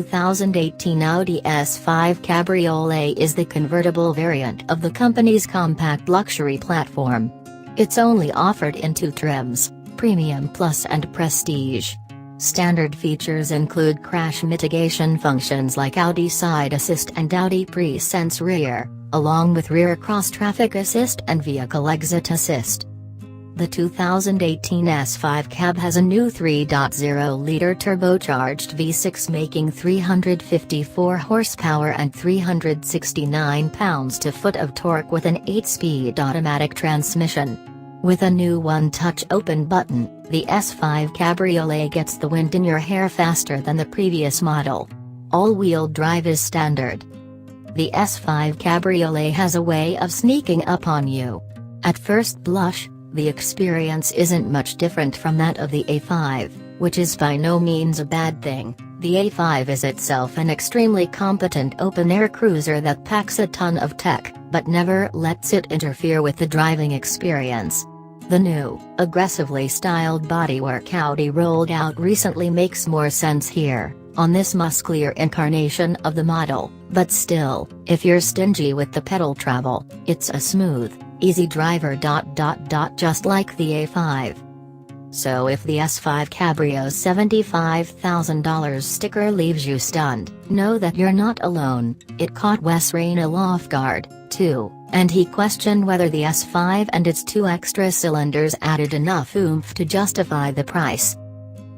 2018 Audi S5 Cabriolet is the convertible variant of the company's compact luxury platform. It's only offered in two trims, Premium Plus and Prestige. Standard features include crash mitigation functions like Audi Side Assist and Audi Pre-Sense Rear, along with Rear Cross Traffic Assist and Vehicle Exit Assist. The 2018 S5 Cab has a new 3.0-liter turbocharged V6 making 354 horsepower and 369 pounds-to-foot of torque with an 8-speed automatic transmission. With a new one-touch open button, the S5 Cabriolet gets the wind in your hair faster than the previous model. All-wheel drive is standard. The S5 Cabriolet has a way of sneaking up on you. At first blush, the experience isn't much different from that of the A5, which is by no means a bad thing. The A5 is itself an extremely competent open-air cruiser that packs a ton of tech, but never lets it interfere with the driving experience. The new, aggressively styled bodywork Audi rolled out recently makes more sense here, on this musclier incarnation of the model, but still, if you're stingy with the pedal travel, it's a smooth, easy driver. Just like the A5. So if the S5 Cabrio's $75,000 sticker leaves you stunned, know that you're not alone. It caught Wes Rainell off guard, too, and he questioned whether the S5 and its two extra cylinders added enough oomph to justify the price.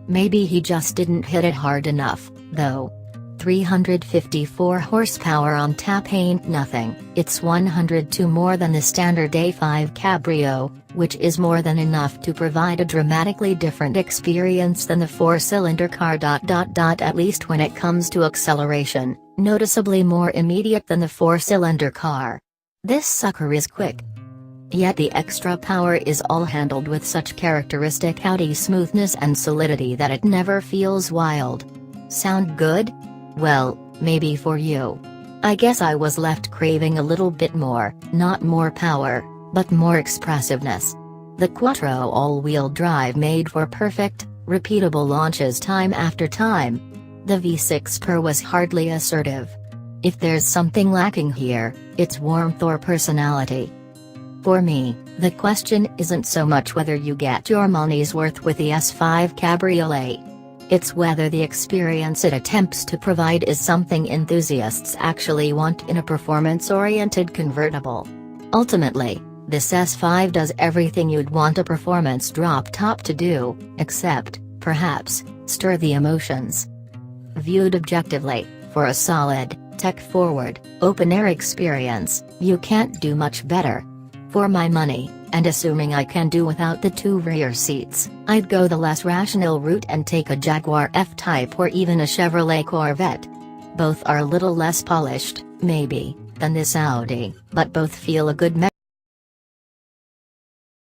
Maybe he just didn't hit it hard enough, though. 354 horsepower on tap ain't nothing. It's 102 more than the standard A5 Cabrio, which is more than enough to provide a dramatically different experience than the four-cylinder car. At least when it comes to acceleration, noticeably more immediate than the four-cylinder car. This sucker is quick. Yet the extra power is all handled with such characteristic Audi smoothness and solidity that it never feels wild. Sound good? Well, maybe for you. I guess I was left craving a little bit more, not more power, but more expressiveness. The Quattro all-wheel drive made for perfect, repeatable launches time after time. The V6 purr was hardly assertive. If there's something lacking here, it's warmth or personality. For me, the question isn't so much whether you get your money's worth with the S5 Cabriolet. It's whether the experience it attempts to provide is something enthusiasts actually want in a performance-oriented convertible. Ultimately, this S5 does everything you'd want a performance drop-top to do, except, perhaps, stir the emotions. Viewed objectively, for a solid, tech-forward, open-air experience, you can't do much better. For my money, and assuming I can do without the two rear seats, I'd go the less rational route and take a Jaguar F-Type or even a Chevrolet Corvette. Both are a little less polished, maybe, than this Audi, but both feel a good